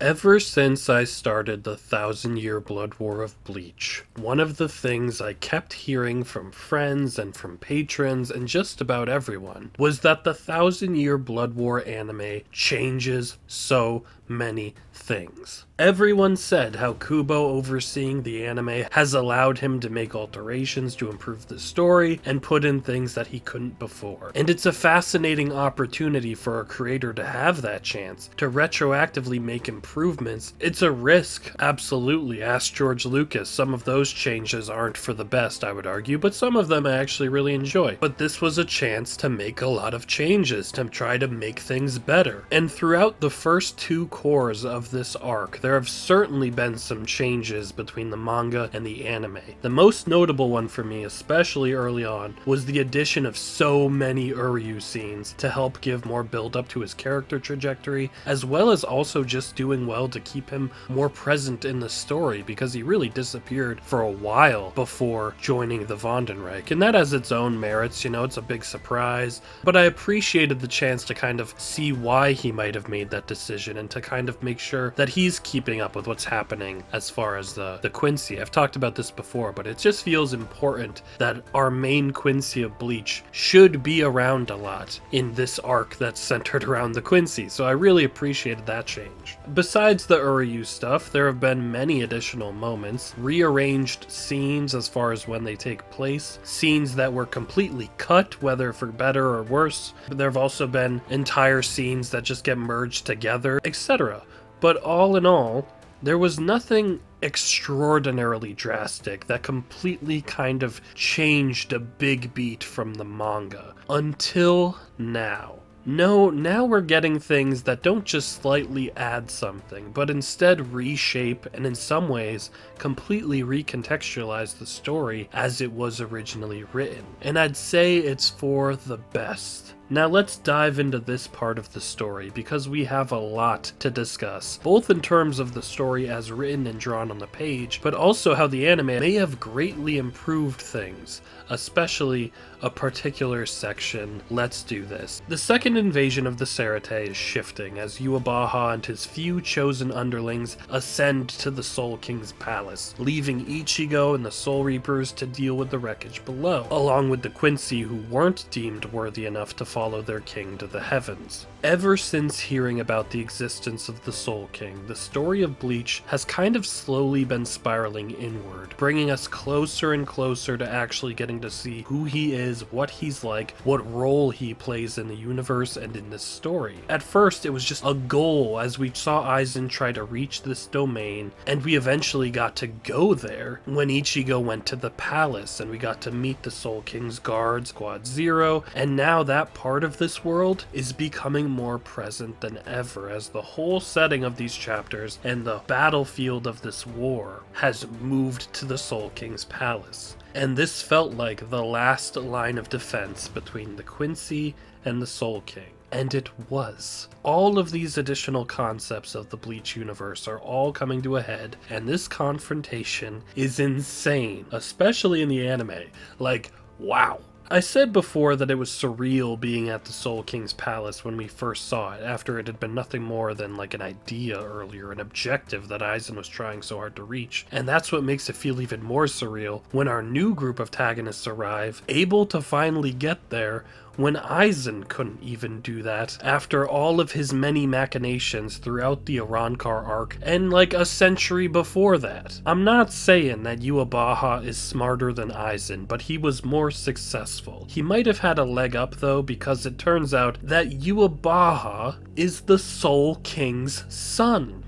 Ever since I started the Thousand-Year Blood War of Bleach, one of the things I kept hearing from friends and from patrons and just about everyone was that the Thousand-Year Blood War anime changes so many things. Everyone said how Kubo overseeing the anime has allowed him to make alterations to improve the story and put in things that he couldn't before. And it's a fascinating opportunity for a creator to have that chance to retroactively make improvements. It's a risk, absolutely. Ask George Lucas. Some of those changes aren't for the best, I would argue, but some of them I actually really enjoy. But this was a chance to make a lot of changes, to try to make things better. And throughout the first two cores of this arc, there have certainly been some changes between the manga and the anime. The most notable one for me, especially early on, was the addition of so many Uryu scenes to help give more build up to his character trajectory, as well as also just doing well to keep him more present in the story, because he really disappeared for a while before joining the Vondenreich, and that has its own merits, it's a big surprise, but I appreciated the chance to kind of see why he might have made that decision and to kind of make sure that he's keeping up with what's happening as far as the Quincy. I've talked about this before, but it just feels important that our main Quincy of Bleach should be around a lot in this arc that's centered around the Quincy, so I really appreciated that change. Besides the Uryu stuff, there have been many additional moments, rearranged scenes as far as when they take place, scenes that were completely cut, whether for better or worse. There have also been entire scenes that just get merged together, etc. But all in all, there was nothing extraordinarily drastic that completely kind of changed a big beat from the manga. Until now. No, now we're getting things that don't just slightly add something, but instead reshape and in some ways completely recontextualize the story as it was originally written. And I'd say it's for the best. Now let's dive into this part of the story, because we have a lot to discuss, both in terms of the story as written and drawn on the page, but also how the anime may have greatly improved things, especially a particular section. Let's do this. The second invasion of the Serite is shifting as Yuabaha and his few chosen underlings ascend to the Soul King's palace, leaving Ichigo and the Soul Reapers to deal with the wreckage below, along with the Quincy who weren't deemed worthy enough to follow their king to the heavens. Ever since hearing about the existence of the Soul King, the story of Bleach has kind of slowly been spiraling inward, bringing us closer and closer to actually getting to see who he is, what he's like, what role he plays in the universe and in this story. At first, it was just a goal as we saw Aizen try to reach this domain, and we eventually got to go there when Ichigo went to the palace and we got to meet the Soul King's guard, Squad Zero, and now that part of this world is becoming more present than ever as the whole setting of these chapters and the battlefield of this war has moved to the Soul King's palace. And this felt like the last line of defense between the Quincy and the Soul King. And it was. All of these additional concepts of the Bleach universe are all coming to a head, and this confrontation is insane, especially in the anime. Like, wow. I said before that it was surreal being at the Soul King's palace when we first saw it, after it had been nothing more than like an idea earlier, an objective that Aizen was trying so hard to reach. And that's what makes it feel even more surreal when our new group of antagonists arrive, able to finally get there, when Aizen couldn't even do that after all of his many machinations throughout the Arankar arc and like a century before that. I'm not saying that Yuabaha is smarter than Aizen, but he was more successful. He might have had a leg up though, because it turns out that Yuabaha is the Soul King's son.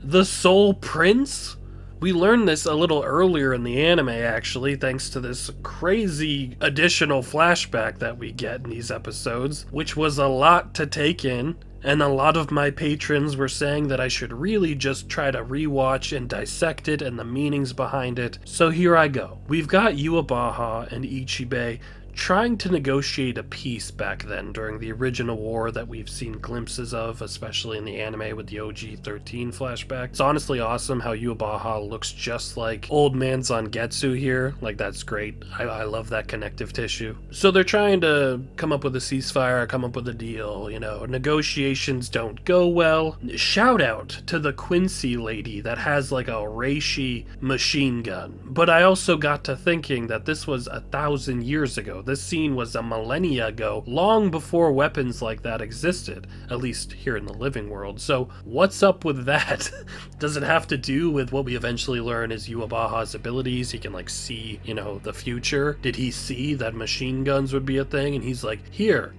The Soul Prince? We learned this a little earlier in the anime, actually, thanks to this crazy additional flashback that we get in these episodes, which was a lot to take in, and a lot of my patrons were saying that I should really just try to rewatch and dissect it and the meanings behind it, so here I go. We've got Yuabaha and Ichibe trying to negotiate a peace back then during the original war that we've seen glimpses of, especially in the anime with the OG-13 flashback. It's honestly awesome how Yuabaha looks just like old man Zangetsu here. Like, that's great. I love that connective tissue. So they're trying to come up with a ceasefire, come up with a deal, you know. Negotiations don't go well. Shout out to the Quincy lady that has like a reishi machine gun. But I also got to thinking that this was 1,000 years ago. This scene was a millennia ago, long before weapons like that existed, at least here in the living world. So what's up with that? Does it have to do with what we eventually learn is Yuabaha's abilities? He can like see, you know, the future. Did he see that machine guns would be a thing? And he's like, here,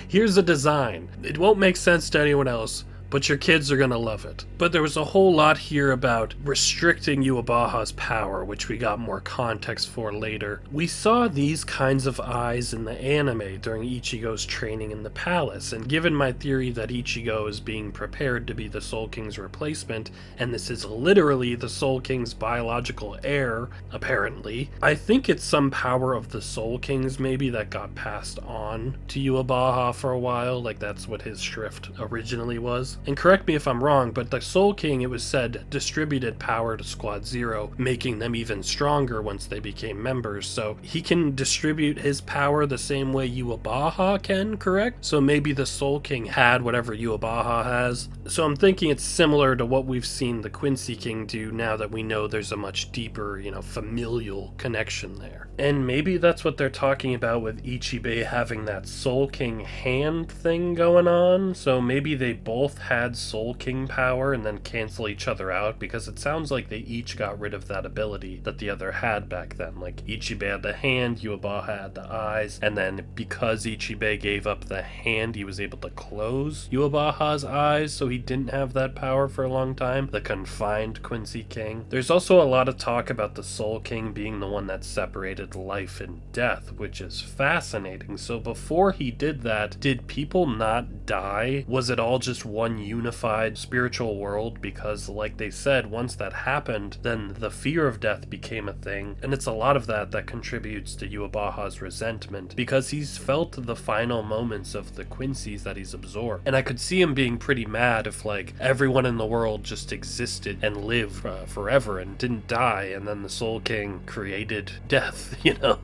here's a design. It won't make sense to anyone else, but your kids are gonna love it. But there was a whole lot here about restricting Yuabaha's power, which we got more context for later. We saw these kinds of eyes in the anime during Ichigo's training in the palace, and given my theory that Ichigo is being prepared to be the Soul King's replacement, and this is literally the Soul King's biological heir, apparently, I think it's some power of the Soul King's maybe that got passed on to Yuabaha for a while, like that's what his shrift originally was. And correct me if I'm wrong, but the Soul King, it was said, distributed power to Squad Zero, making them even stronger once they became members. So he can distribute his power the same way Yuabaha can, correct? So maybe the Soul King had whatever Yuabaha has. So I'm thinking it's similar to what we've seen the Quincy King do now that we know there's a much deeper, you know, familial connection there. And maybe that's what they're talking about with Ichibe having that Soul King hand thing going on. So maybe they both had Soul King power and then cancel each other out, because it sounds like they each got rid of that ability that the other had back then. Like Ichibe had the hand, Yuabaha had the eyes, and then because Ichibe gave up the hand, he was able to close Yuabaha's eyes, so he didn't have that power for a long time, the confined Quincy King. There's also a lot of talk about the Soul King being the one that separated life and death, which is fascinating. So before he did that, did people not die? Was it all just one unified spiritual world? Because like they said, once that happened, then the fear of death became a thing, and it's a lot of that contributes to Yuabaha's resentment, because he's felt the final moments of the Quincy's that he's absorbed. And I could see him being pretty mad if like everyone in the world just existed and lived forever and didn't die, and then the Soul King created death, you know,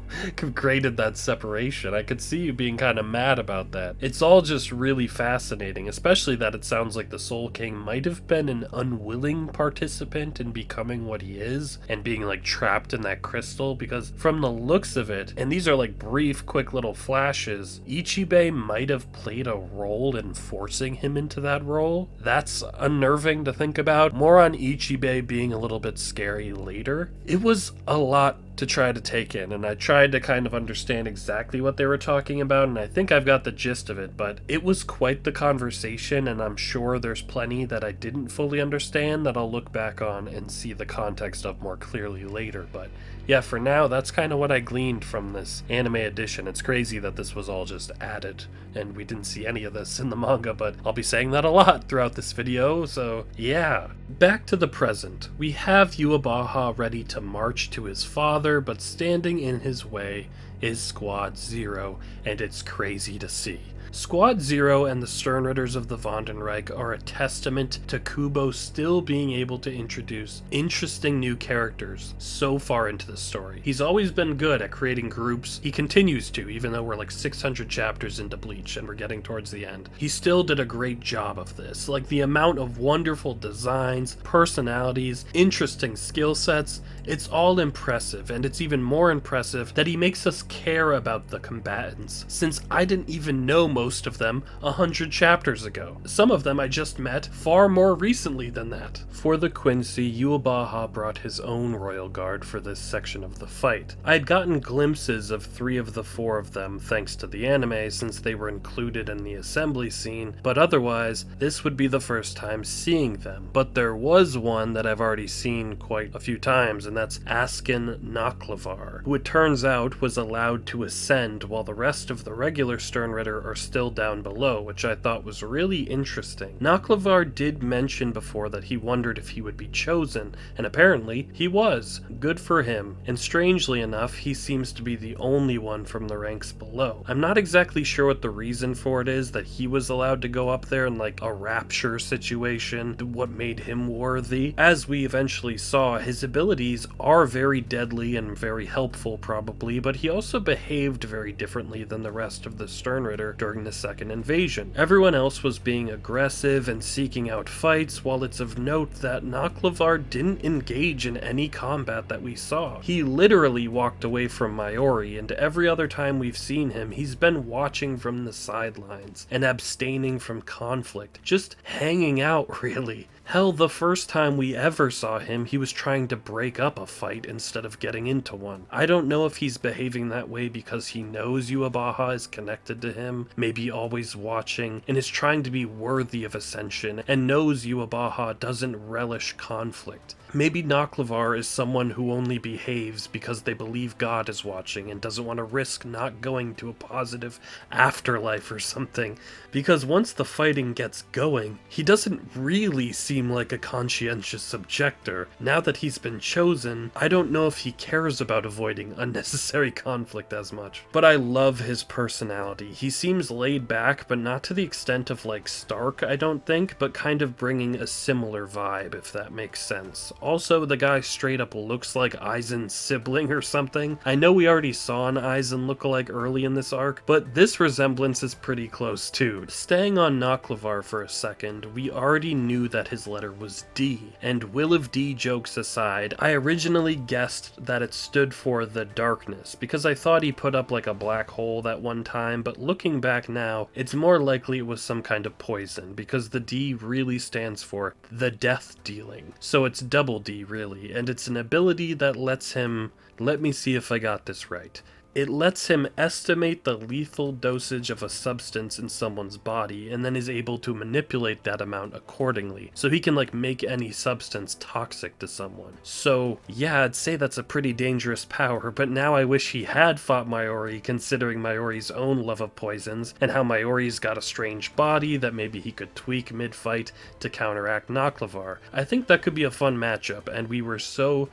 created that separation. I could see you being kind of mad about that. It's all just really fascinating, especially that it sounds like the Soul King might have been an unwilling participant in becoming what he is and being like trapped in that crystal, because from the looks of it, and these are like brief quick little flashes, Ichibe might have played a role in forcing him into that role. That's unnerving to think about. More on Ichibe being a little bit scary later. It was a lot to try to take in, and I tried to kind of understand exactly what they were talking about, and I think I've got the gist of it, but it was quite the conversation, and I'm sure there's plenty that I didn't fully understand that I'll look back on and see the context of more clearly later. But yeah, for now, that's kind of what I gleaned from this anime edition. It's crazy that this was all just added, and we didn't see any of this in the manga, but I'll be saying that a lot throughout this video, so yeah. Back to the present. We have Yuabaha ready to march to his father, but standing in his way is Squad Zero, and it's crazy to see. Squad Zero and the Sternritters of the Vondenreich are a testament to Kubo still being able to introduce interesting new characters so far into the story. He's always been good at creating groups. He continues to, even though we're like 600 chapters into Bleach and we're getting towards the end. He still did a great job of this. Like the amount of wonderful designs, personalities, interesting skill sets, it's all impressive, and it's even more impressive that he makes us care about the combatants, since I didn't even know most of them 100 chapters ago. Some of them I just met far more recently than that. For the Quincy, Yuabaha brought his own royal guard for this section of the fight. I had gotten glimpses of 3 of the 4 of them thanks to the anime, since they were included in the assembly scene, but otherwise, this would be the first time seeing them. But there was one that I've already seen quite a few times, and that's Askin Naklavar, who it turns out was allowed to ascend while the rest of the regular Sternritter are still down below, which I thought was really interesting. Naklavar did mention before that he wondered if he would be chosen, and apparently he was. Good for him. And strangely enough, he seems to be the only one from the ranks below. I'm not exactly sure what the reason for it is that he was allowed to go up there in like a rapture situation, what made him worthy. As we eventually saw, his abilities are very deadly and very helpful probably, but he also behaved very differently than the rest of the Sternritter during the second invasion. Everyone else was being aggressive and seeking out fights, while it's of note that Naklavar didn't engage in any combat that we saw. He literally walked away from Mayuri, and every other time we've seen him, he's been watching from the sidelines and abstaining from conflict, just hanging out really. Hell, the first time we ever saw him, he was trying to break up a fight instead of getting into one. I don't know if he's behaving that way because he knows Yuabaha is connected to him, maybe always watching, and is trying to be worthy of ascension, and knows Yuabaha doesn't relish conflict. Maybe Naklavar is someone who only behaves because they believe God is watching and doesn't want to risk not going to a positive afterlife or something. Because once the fighting gets going, he doesn't really seem like a conscientious objector. Now that he's been chosen, I don't know if he cares about avoiding unnecessary conflict as much. But I love his personality. He seems laid back, but not to the extent of like Stark, I don't think, but kind of bringing a similar vibe, if that makes sense. Also, the guy straight up looks like Aizen's sibling or something. I know we already saw an Aizen lookalike early in this arc, but this resemblance is pretty close too. Staying on Naklavar for a second, we already knew that his letter was D, and Will of D jokes aside, I originally guessed that it stood for the darkness, because I thought he put up like a black hole that one time, but looking back now, it's more likely it was some kind of poison, because the D really stands for the death dealing. So it's double D really, and it's an ability that lets him, let me see if I got this right. It lets him estimate the lethal dosage of a substance in someone's body and then is able to manipulate that amount accordingly. So he can like make any substance toxic to someone. So yeah, I'd say that's a pretty dangerous power, but now I wish he had fought Mayuri, considering Mayuri's own love of poisons and how Mayuri's got a strange body that maybe he could tweak mid-fight to counteract Naklavar. I think that could be a fun matchup, and we were so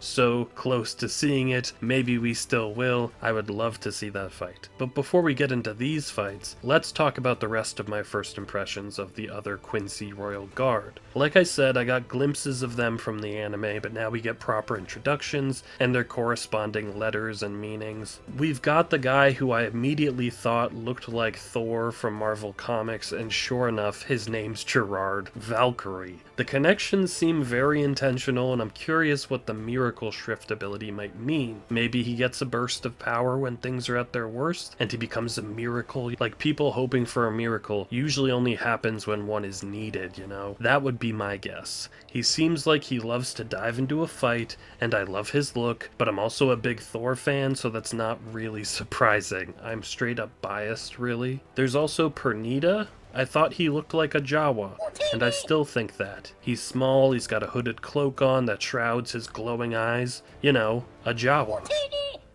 close to seeing it. Maybe we still will. I would love to see that fight. But before we get into these fights, let's talk about the rest of my first impressions of the other Quincy Royal Guard. Like I said, I got glimpses of them from the anime, but now we get proper introductions and their corresponding letters and meanings. We've got the guy who I immediately thought looked like Thor from Marvel Comics, and sure enough, his name's Gerard Valkyrie. The connections seem very intentional, and I'm curious what the Miracle Shrift ability might mean. Maybe he gets a burst of power when things are at their worst, and he becomes a miracle. Like, people hoping for a miracle usually only happens when one is needed, you know? That would be my guess. He seems like he loves to dive into a fight, and I love his look, but I'm also a big Thor fan, so that's not really surprising. I'm straight up biased, really. There's also Pernita. I thought he looked like a Jawa, and I still think that. He's small, he's got a hooded cloak on that shrouds his glowing eyes. You know, a Jawa.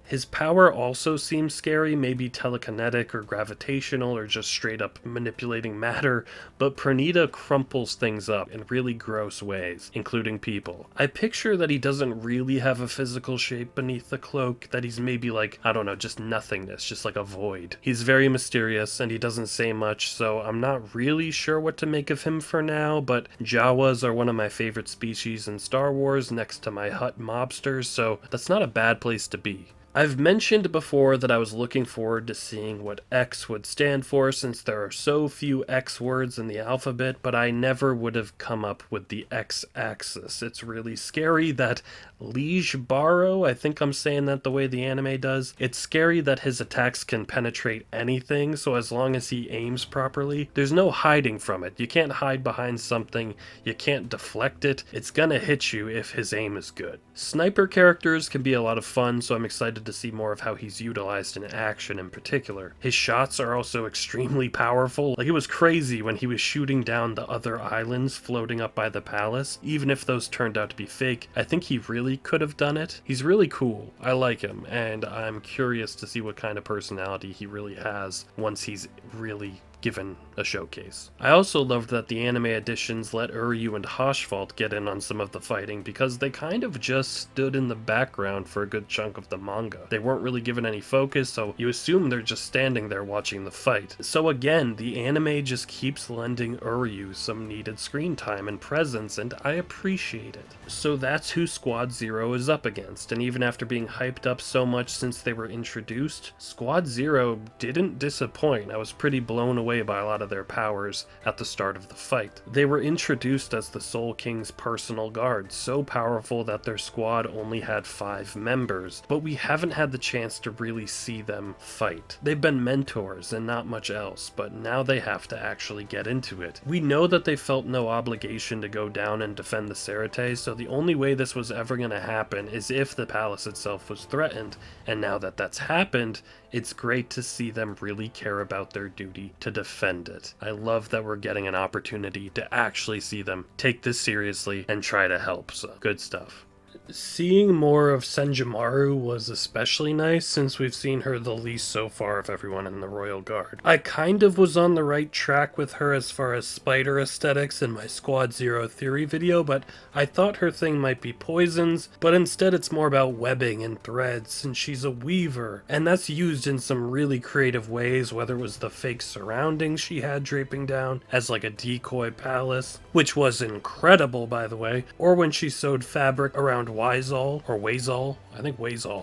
His power also seems scary, maybe telekinetic or gravitational or just straight up manipulating matter, but Pernita crumples things up in really gross ways, including people. I picture that he doesn't really have a physical shape beneath the cloak, that he's maybe like, I don't know, just nothingness, just like a void. He's very mysterious and he doesn't say much, so I'm not really sure what to make of him for now, but Jawas are one of my favorite species in Star Wars next to my Hutt mobsters, so that's not a bad place to be. I've mentioned before that I was looking forward to seeing what X would stand for, since there are so few X words in the alphabet, but I never would have come up with the X-axis. It's really scary that Liege Barrow, I think I'm saying that the way the anime does, it's scary that his attacks can penetrate anything, so as long as he aims properly, there's no hiding from it. You can't hide behind something, you can't deflect it, it's gonna hit you if his aim is good. Sniper characters can be a lot of fun, so I'm excited to see more of how he's utilized in action in particular. His shots are also extremely powerful. Like, it was crazy when he was shooting down the other islands floating up by the palace. Even if those turned out to be fake, I think he really could have done it. He's really cool. I like him, and I'm curious to see what kind of personality he really has once he's really given a showcase. I also loved that the anime editions let Uryu and Haschwald get in on some of the fighting because they kind of just stood in the background for a good chunk of the manga. They weren't really given any focus, so you assume they're just standing there watching the fight. So again, the anime just keeps lending Uryu some needed screen time and presence, and I appreciate it. So that's who Squad Zero is up against, and even after being hyped up so much since they were introduced, Squad Zero didn't disappoint. I was pretty blown away by a lot of their powers at the start of the fight. They were introduced as the Soul King's personal guard, so powerful that their squad only had 5 members, but we haven't had the chance to really see them fight. They've been mentors and not much else, but now they have to actually get into it. We know that they felt no obligation to go down and defend the Cerate, so the only way this was ever going to happen is if the palace itself was threatened, and now that that's happened, it's great to see them really care about their duty to defend it. I love that we're getting an opportunity to actually see them take this seriously and try to help, so good stuff. Seeing more of Senjumaru was especially nice since we've seen her the least so far of everyone in the Royal Guard. I kind of was on the right track with her as far as spider aesthetics in my Squad Zero theory video, but I thought her thing might be poisons, but instead it's more about webbing and threads since she's a weaver, and that's used in some really creative ways, whether it was the fake surroundings she had draping down as like a decoy palace, which was incredible by the way, or when she sewed fabric around Wazal,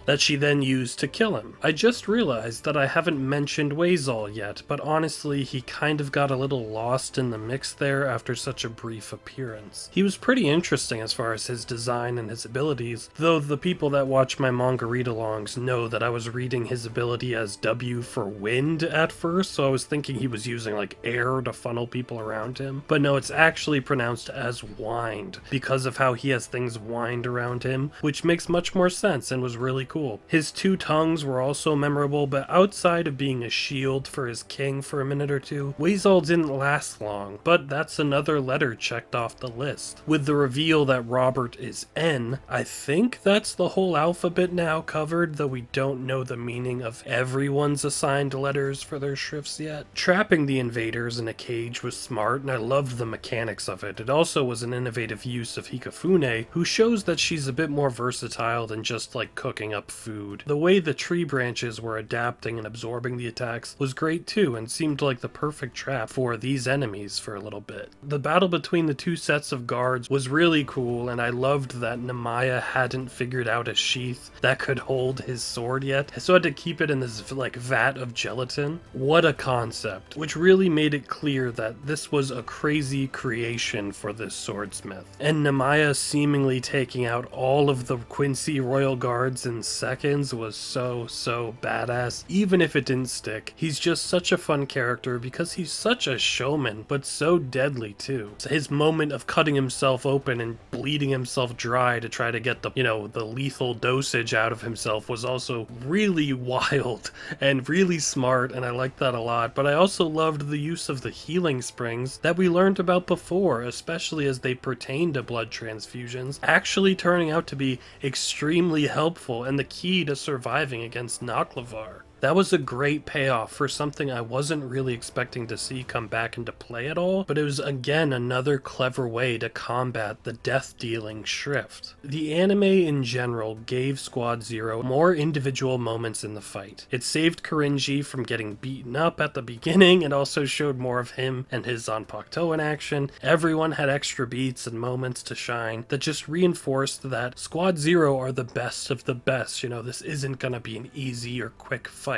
that she then used to kill him. I just realized that I haven't mentioned Wazal yet, but honestly he kind of got a little lost in the mix there after such a brief appearance. He was pretty interesting as far as his design and his abilities, though the people that watch my manga read-alongs know that I was reading his ability as W for wind at first, so I was thinking he was using like air to funnel people around him, but no, it's actually pronounced as wind because of how he has things wind around him, which makes much more sense and was really cool. His 2 tongues were also memorable, but outside of being a shield for his king for a minute or two, Wazal didn't last long, but that's another letter checked off the list. With the reveal that Robert is N, I think that's the whole alphabet now covered, though we don't know the meaning of everyone's assigned letters for their shrifts yet. Trapping the invaders in a cage was smart, and I loved the mechanics of it. It also was an innovative use of Hikafune, who shows that she's a bit more versatile than just like cooking up food. The way the tree branches were adapting and absorbing the attacks was great too, and seemed like the perfect trap for these enemies for a little bit. The battle between the 2 sets of guards was really cool, and I loved that Nemaya hadn't figured out a sheath that could hold his sword yet, so I had to keep it in this like vat of gelatin. What a concept, which really made it clear that this was a crazy creation for this swordsmith. And Nemaya seemingly taking out all of the Quincy Royal Guards in seconds was so badass, even if it didn't stick. He's just such a fun character because he's such a showman, but so deadly too. So his moment of cutting himself open and bleeding himself dry to try to get the, the lethal dosage out of himself was also really wild and really smart, and I liked that a lot. But I also loved the use of the healing springs that we learned about before, especially as they pertain to blood transfusions, actually turning out to be extremely helpful and the key to surviving against Naklavar. That was a great payoff for something I wasn't really expecting to see come back into play at all, but it was again another clever way to combat the death-dealing Shrift. The anime in general gave Squad Zero more individual moments in the fight. It saved Korinji from getting beaten up at the beginning and also showed more of him and his Zanpakuto in action. Everyone had extra beats and moments to shine that just reinforced that Squad Zero are the best of the best. This isn't gonna be an easy or quick fight.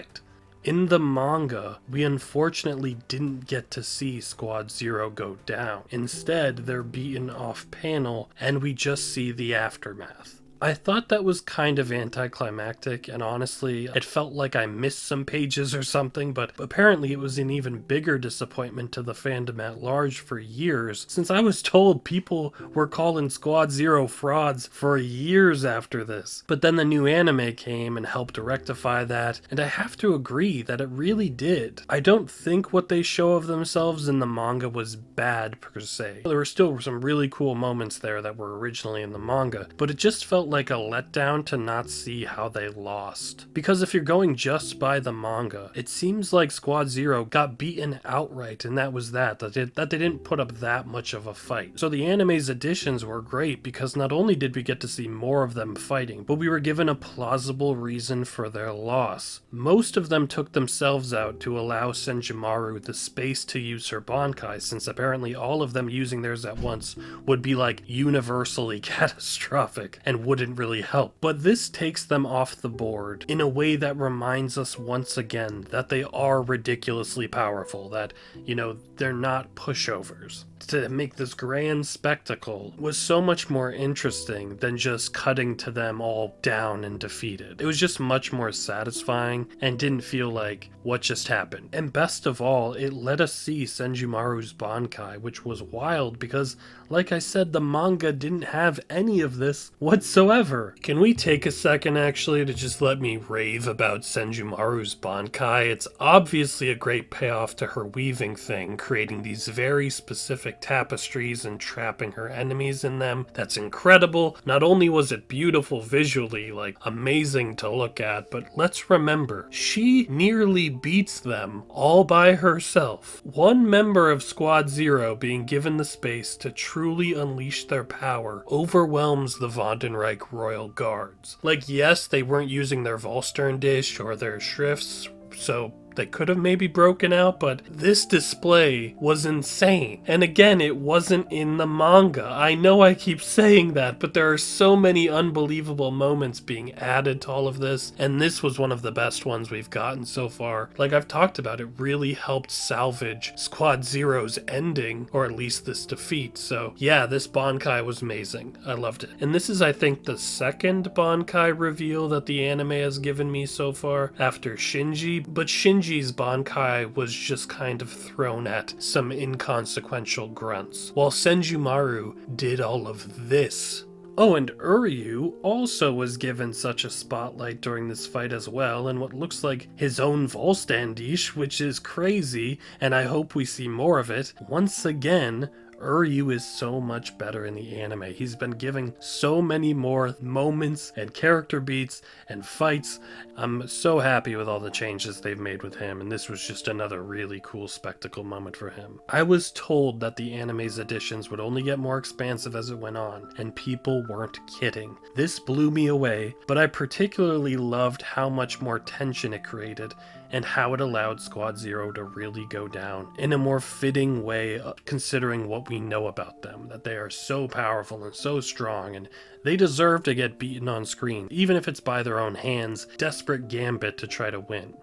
In the manga, we unfortunately didn't get to see Squad Zero go down. Instead, they're beaten off panel and we just see the aftermath. I thought that was kind of anticlimactic, and honestly, it felt like I missed some pages or something, but apparently it was an even bigger disappointment to the fandom at large for years, since I was told people were calling Squad Zero frauds for years after this. But then the new anime came and helped rectify that, and I have to agree that it really did. I don't think what they show of themselves in the manga was bad per se. There were still some really cool moments there that were originally in the manga, but it just felt like a letdown to not see how they lost. Because if you're going just by the manga, it seems like Squad Zero got beaten outright, and that was that they didn't put up that much of a fight. So the anime's additions were great because not only did we get to see more of them fighting, but we were given a plausible reason for their loss. Most of them took themselves out to allow Senjumaru the space to use her Bankai, since apparently all of them using theirs at once would be like universally catastrophic and wouldn't really help. But this takes them off the board in a way that reminds us once again that they are ridiculously powerful, that, you know, they're not pushovers. To make this grand spectacle was so much more interesting than just cutting to them all down and defeated. It was just much more satisfying and didn't feel like what just happened. And best of all, it let us see Senjumaru's Bankai, which was wild because, like I said, the manga didn't have any of this whatsoever. Can we take a second actually to just let me rave about Senjumaru's Bankai? It's obviously a great payoff to her weaving thing, creating these very specific tapestries and trapping her enemies in them. That's incredible. Not only was it beautiful visually, like amazing to look at, but let's remember, she nearly beats them all by herself. One member of Squad Zero being given the space to truly unleash their power overwhelms the Vandenreich Royal Guards. Like, yes, they weren't using their Volstern dish or their Schrifts, so they could have maybe broken out, but this display was insane. And again, it wasn't in the manga. I know I keep saying that, but there are so many unbelievable moments being added to all of this, and this was one of the best ones we've gotten so far. Like I've talked about, it really helped salvage Squad Zero's ending, or at least this defeat. So yeah, this Bankai was amazing. I loved it. And this is, I think, the second Bankai reveal that the anime has given me so far, after Shinji, but Shinji's Bankai was just kind of thrown at some inconsequential grunts, while Senjumaru did all of this. Oh, and Uryu also was given such a spotlight during this fight as well, and what looks like his own Volstandish, which is crazy, and I hope we see more of it. Once again, Uryu is so much better in the anime. He's been giving so many more moments and character beats and fights. I'm so happy with all the changes they've made with him, and this was just another really cool spectacle moment for him. I was told that the anime's additions would only get more expansive as it went on, and people weren't kidding. This blew me away, but I particularly loved how much more tension it created and how it allowed Squad Zero to really go down in a more fitting way, considering what we know about them, that they are so powerful and so strong, and they deserve to get beaten on screen, even if it's by their own hands, desperate gambit to try to win.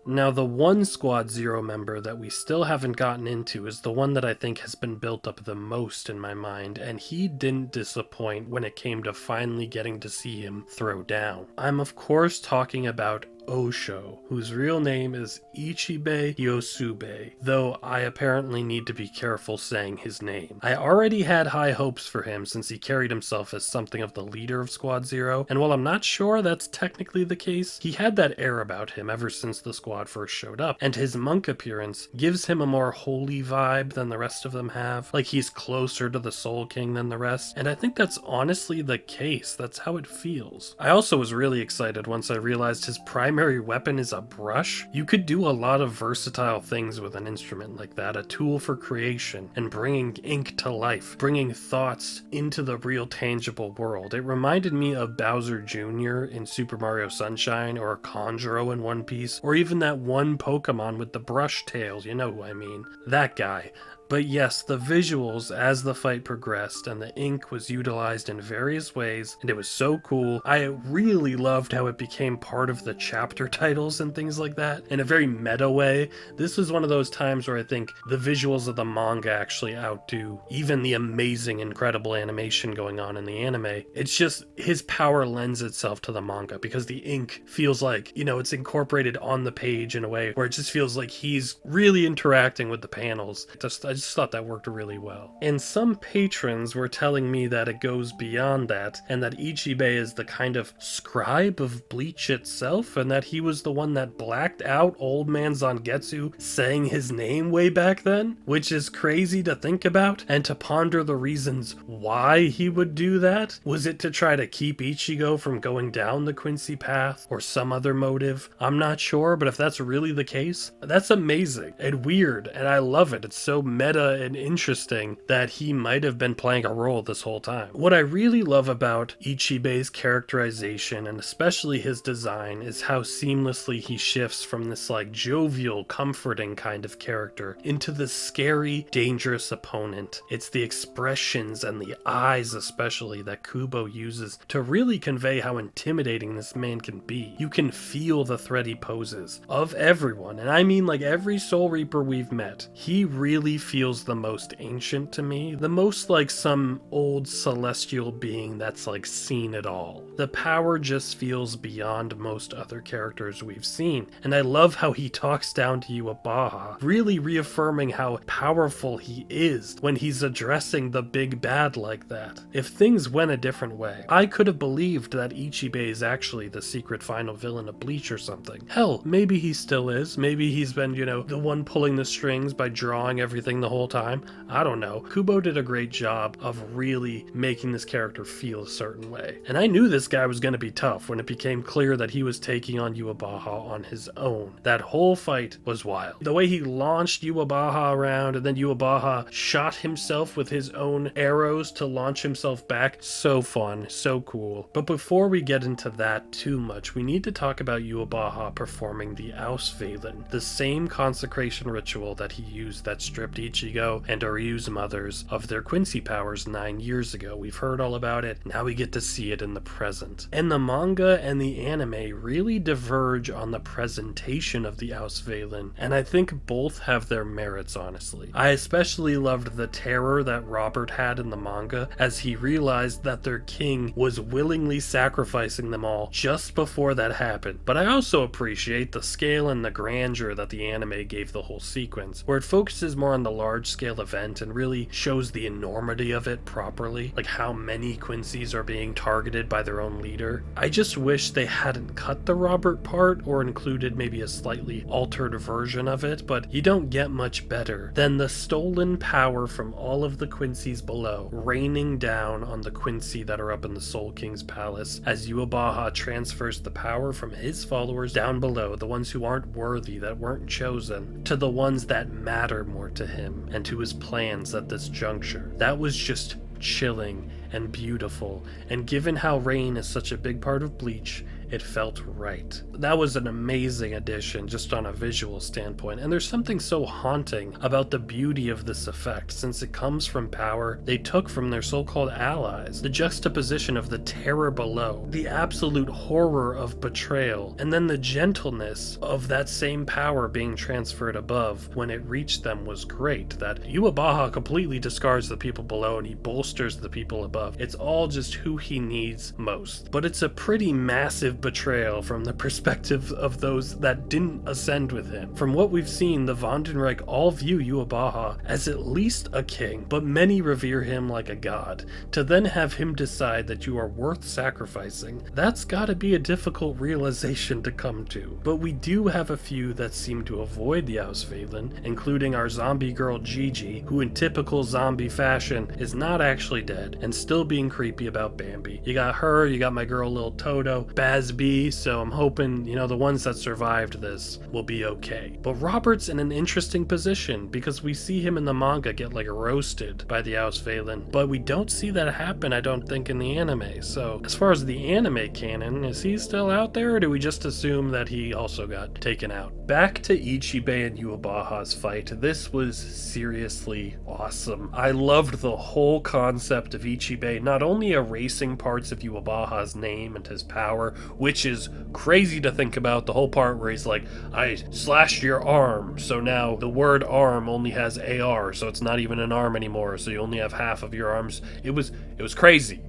Now, the one Squad Zero member that we still haven't gotten into is the one that I think has been built up the most in my mind, and he didn't disappoint when it came to finally getting to see him throw down. I'm of course talking about Osho, whose real name is Ichibe Yosube, though I apparently need to be careful saying his name. I already had high hopes for him since he carried himself as something of the leader of Squad Zero, and while I'm not sure that's technically the case, he had that air about him ever since the squad first showed up, and his monk appearance gives him a more holy vibe than the rest of them have, like he's closer to the Soul King than the rest, and I think that's honestly the case. That's how it feels. I also was really excited once I realized his primary weapon is a brush. You could do a lot of versatile things with an instrument like that, a tool for creation and bringing ink to life, bringing thoughts into the real tangible world. It reminded me of Bowser Jr. in Super Mario Sunshine, or Conjuro in One Piece, or even that one Pokemon with the brush tails, you know who I mean. That guy. But yes, the visuals as the fight progressed and the ink was utilized in various ways, and it was so cool. I really loved how it became part of the chapter titles and things like that in a very meta way. This was one of those times where I think the visuals of the manga actually outdo even the amazing, incredible animation going on in the anime. It's just his power lends itself to the manga because the ink feels like, you know, it's incorporated on the page in a way where it just feels like he's really interacting with the panels. I just thought that worked really well. And some patrons were telling me that it goes beyond that, and that Ichibe is the kind of scribe of Bleach itself, and that he was the one that blacked out Old Man Zangetsu saying his name way back then, which is crazy to think about, and to ponder the reasons why he would do that. Was it to try to keep Ichigo from going down the Quincy path, or some other motive? I'm not sure, but if that's really the case, that's amazing and weird, and I love it. It's so meta and interesting that he might have been playing a role this whole time. What I really love about Ichibe's characterization, and especially his design, is how seamlessly he shifts from this like jovial, comforting kind of character into this scary, dangerous opponent. It's the expressions and the eyes especially that Kubo uses to really convey how intimidating this man can be. You can feel the threat he poses of everyone, and I mean like every Soul Reaper we've met. He really feels the most ancient to me, the most like some old celestial being that's like seen it all. The power just feels beyond most other characters we've seen, and I love how he talks down to Yuabaha, really reaffirming how powerful he is when he's addressing the big bad like that. If things went a different way, I could have believed that Ichibe is actually the secret final villain of Bleach or something. Hell, maybe he still is. Maybe he's been, the one pulling the strings by drawing everything the whole time. I don't know. Kubo did a great job of really making this character feel a certain way. And I knew this guy was going to be tough when it became clear that he was taking on Yuabaha on his own. That whole fight was wild. The way he launched Yuabaha around, and then Yuabaha shot himself with his own arrows to launch himself back. So fun, so cool. But before we get into that too much, we need to talk about Yuabaha performing the Ausvalen, the same consecration ritual that he used that stripped Ichigo and Ryu's mothers of their Quincy powers 9 years ago. We've heard all about it, now we get to see it in the present. And the manga and the anime really diverge on the presentation of the Ausvalen, and I think both have their merits, honestly. I especially loved the terror that Robert had in the manga as he realized that their king was willingly sacrificing them all just before that happened. But I also appreciate the scale and the grandeur that the anime gave the whole sequence, where it focuses more on the large-scale event and really shows the enormity of it properly, like how many Quincy's are being targeted by their own leader. I just wish they hadn't cut the Robert part or included maybe a slightly altered version of it, but you don't get much better than the stolen power from all of the Quincy's below raining down on the Quincy that are up in the Soul King's palace as Yuabaha transfers the power from his followers down below, the ones who aren't worthy, that weren't chosen, to the ones that matter more to him and to his plans at this juncture. That was just chilling and beautiful, and given how rain is such a big part of Bleach, it felt right. That was an amazing addition just on a visual standpoint, and there's something so haunting about the beauty of this effect since it comes from power they took from their so-called allies. The juxtaposition of the terror below, the absolute horror of betrayal, and then the gentleness of that same power being transferred above when it reached them was great. That Yuabaha completely discards the people below and he bolsters the people above. It's all just who he needs most. But it's a pretty massive betrayal from the perspective of those that didn't ascend with him. From what we've seen, the Vandenreich all view Yuabaha as at least a king, but many revere him like a god. To then have him decide that you are worth sacrificing, that's gotta be a difficult realization to come to. But we do have a few that seem to avoid the Ausvalen, including our zombie girl Gigi, who in typical zombie fashion is not actually dead and still being creepy about Bambi. You got her, you got my girl Lil Toto, Baz B, so I'm hoping, the ones that survived this will be okay. But Robert's in an interesting position because we see him in the manga get like roasted by the Ausvalen, but we don't see that happen, I don't think, in the anime. So as far as the anime canon, is he still out there, or do we just assume that he also got taken out? Back to Ichibe and Yuabaha's fight, this was seriously awesome. I loved the whole concept of Ichibe not only erasing parts of Yuabaha's name and his power, which is crazy to think about, the whole part where he's like, I slashed your arm, so now the word arm only has AR, so it's not even an arm anymore, so you only have half of your arms. It was crazy.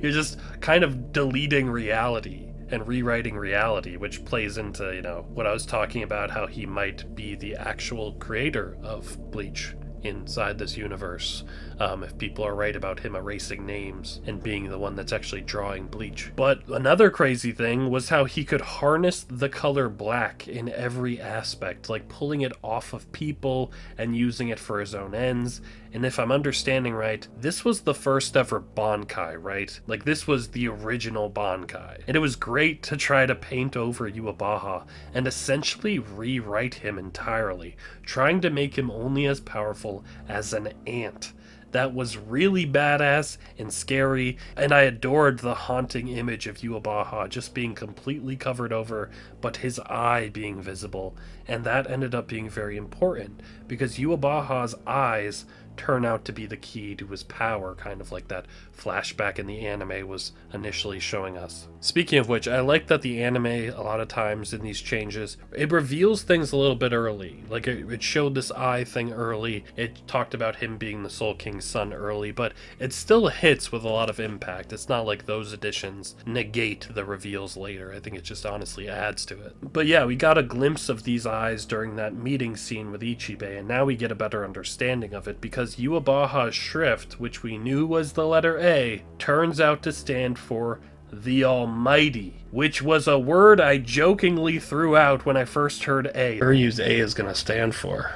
You're just kind of deleting reality and rewriting reality, which plays into, what I was talking about, how he might be the actual creator of Bleach. inside this universe, if people are right about him erasing names and being the one that's actually drawing bleach. But another crazy thing was how he could harness the color black in every aspect, like pulling it off of people and using it for his own ends. And if I'm understanding right, this was the first ever Bankai, right? Like, this was the original Bankai. And it was great to try to paint over Yuabaha and essentially rewrite him entirely, trying to make him only as powerful as an ant. That was really badass and scary, and I adored the haunting image of Yuabaha just being completely covered over, but his eye being visible, and that ended up being very important, because Yuabaha's eyes turn out to be the key to his power, kind of like that flashback in the anime was initially showing us. Speaking of which, I like that the anime, a lot of times in these changes, it reveals things a little bit early. Like, it showed this eye thing early, it talked about him being the Soul King's son early, but it still hits with a lot of impact. It's not like those additions negate the reveals later. I think it just honestly adds to it. But yeah, we got a glimpse of these eyes during that meeting scene with Ichibe, and now we get a better understanding of it, because Yuabaha's shrift, which we knew was the letter A, turns out to stand for the Almighty, which was a word I jokingly threw out when I first heard A. Uryu's A is gonna stand for.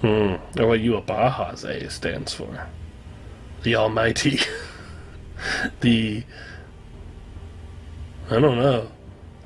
Or what Yuabaha's A stands for. The Almighty. I don't know.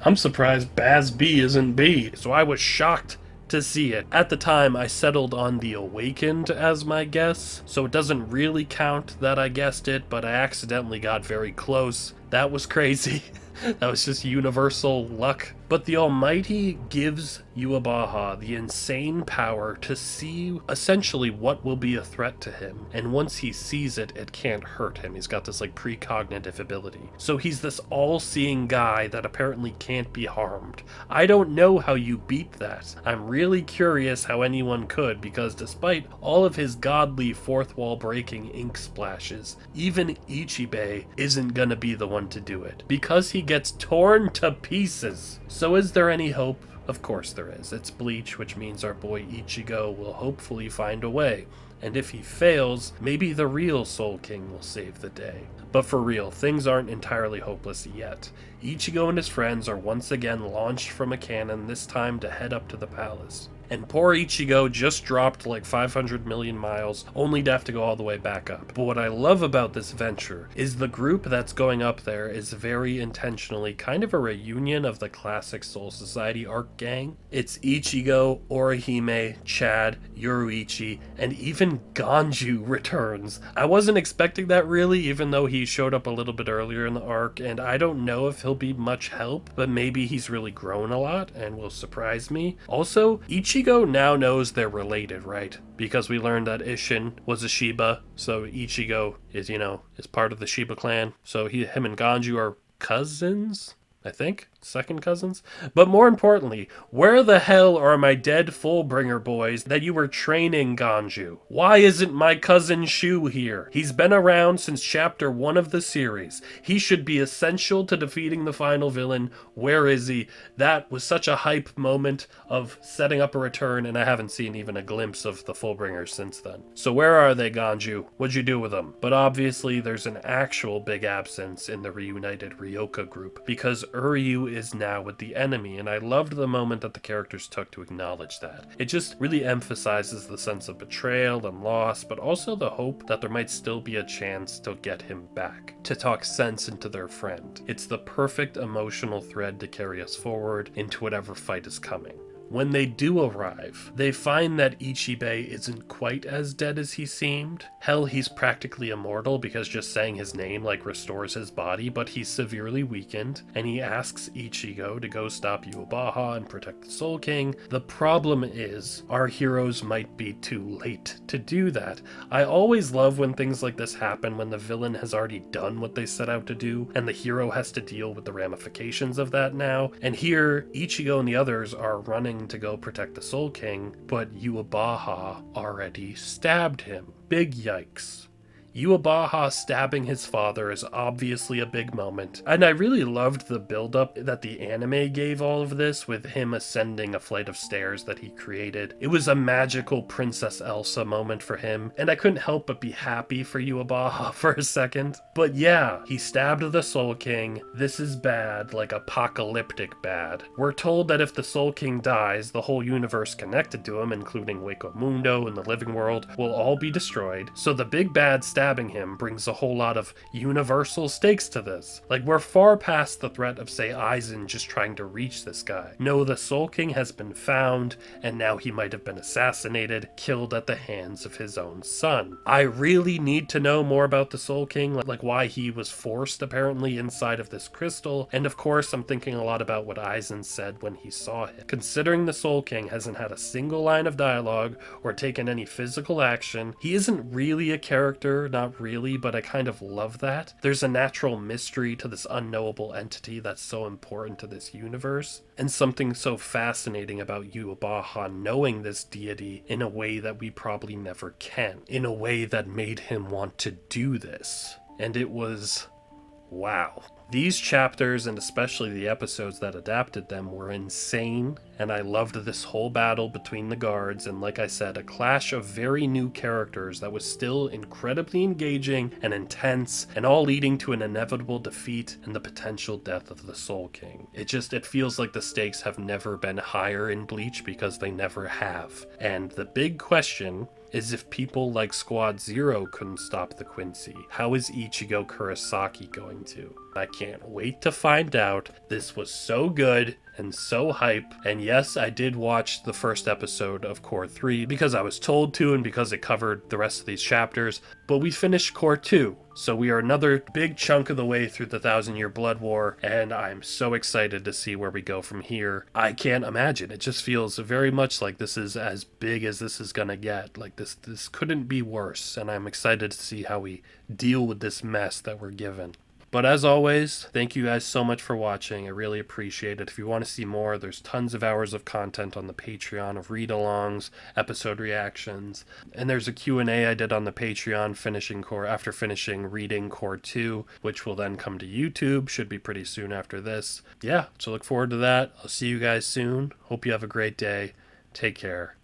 I'm surprised Baz B isn't B. So I was shocked to see it. At the time, I settled on the Awakened as my guess, so it doesn't really count that I guessed it, but I accidentally got very close. That was crazy. That was just universal luck. But the Almighty gives Yuabaha the insane power to see essentially what will be a threat to him. And once he sees it, it can't hurt him. He's got this like precognitive ability. So he's this all-seeing guy that apparently can't be harmed. I don't know how you beat that. I'm really curious how anyone could, because despite all of his godly fourth wall breaking ink splashes, even Ichibe isn't gonna be the one to do it, because he gets torn to pieces. So is there any hope? Of course there is. It's Bleach, which means our boy Ichigo will hopefully find a way. And if he fails, maybe the real Soul King will save the day. But for real, things aren't entirely hopeless yet. Ichigo and his friends are once again launched from a cannon, this time to head up to the palace. And poor Ichigo just dropped like 500 million miles, only to have to go all the way back up. But what I love about this venture is the group that's going up there is very intentionally kind of a reunion of the classic Soul Society arc gang. It's Ichigo, Orihime, Chad, Yoruichi, and even Ganju returns. I wasn't expecting that really, even though he showed up a little bit earlier in the arc, and I don't know if he'll be much help, but maybe he's really grown a lot and will surprise me. Also, Ichigo now knows they're related, right? Because we learned that Isshin was a Shiba, so Ichigo is, is part of the Shiba clan. So him and Ganju are cousins, I think. Second cousins. But more importantly, where the hell are my dead Fullbringer boys that you were training, Ganju? Why isn't my cousin Shu here? He's been around since chapter 1 of the series. He should be essential to defeating the final villain. Where is he? That was such a hype moment of setting up a return, and I haven't seen even a glimpse of the Fullbringers since then. So where are they, Ganju? What'd you do with them? But obviously there's an actual big absence in the reunited Ryoka group, because Uryu is now with the enemy, and I loved the moment that the characters took to acknowledge that. It just really emphasizes the sense of betrayal and loss, but also the hope that there might still be a chance to get him back, to talk sense into their friend. It's the perfect emotional thread to carry us forward into whatever fight is coming. When they do arrive, they find that Ichibe isn't quite as dead as he seemed. Hell, he's practically immortal because just saying his name restores his body, but he's severely weakened, and he asks Ichigo to go stop Yuabaha and protect the Soul King. The problem is, our heroes might be too late to do that. I always love when things like this happen, when the villain has already done what they set out to do, and the hero has to deal with the ramifications of that now. And here, Ichigo and the others are running to go protect the Soul King, but Yuabaha already stabbed him. Big yikes. Yuabaha stabbing his father is obviously a big moment, and I really loved the build-up that the anime gave all of this with him ascending a flight of stairs that he created. It was a magical Princess Elsa moment for him, and I couldn't help but be happy for Yuabaha for a second. But yeah, he stabbed the Soul King. This is bad, like apocalyptic bad. We're told that if the Soul King dies, the whole universe connected to him, including Wako Mundo and the living world, will all be destroyed. So the big bad stabbing him brings a whole lot of universal stakes to this. Like, we're far past the threat of, say, Aizen just trying to reach this guy. No, the Soul King has been found, and now he might have been assassinated, killed at the hands of his own son. I really need to know more about the Soul King, like why he was forced apparently inside of this crystal, and of course I'm thinking a lot about what Aizen said when he saw him. Considering the Soul King hasn't had a single line of dialogue or taken any physical action, he isn't really a character, not really, but I kind of love that. There's a natural mystery to this unknowable entity that's so important to this universe, and something so fascinating about Yuabaha knowing this deity in a way that we probably never can, in a way that made him want to do this. And it was wow. These chapters, and especially the episodes that adapted them, were insane, and I loved this whole battle between the guards, and like I said, a clash of very new characters that was still incredibly engaging and intense, and all leading to an inevitable defeat and the potential death of the Soul King. It feels like the stakes have never been higher in Bleach because they never have. And the big question is, if people like Squad Zero couldn't stop the Quincy, how is Ichigo Kurosaki going to? I can't wait to find out. This was so good and so hype, and yes, I did watch the first episode of Core 3 because I was told to and because it covered the rest of these chapters, but we finished Core 2, so we are another big chunk of the way through the 1,000-Year Blood War, and I'm so excited to see where we go from here. I can't imagine. It just feels very much like this is as big as this is gonna get. Like, this couldn't be worse, and I'm excited to see how we deal with this mess that we're given. But as always, thank you guys so much for watching. I really appreciate it. If you want to see more, there's tons of hours of content on the Patreon of read-alongs, episode reactions, and there's a Q&A I did on the Patreon after finishing reading Core 2, which will then come to YouTube. Should be pretty soon after this. Yeah, so look forward to that. I'll see you guys soon. Hope you have a great day. Take care.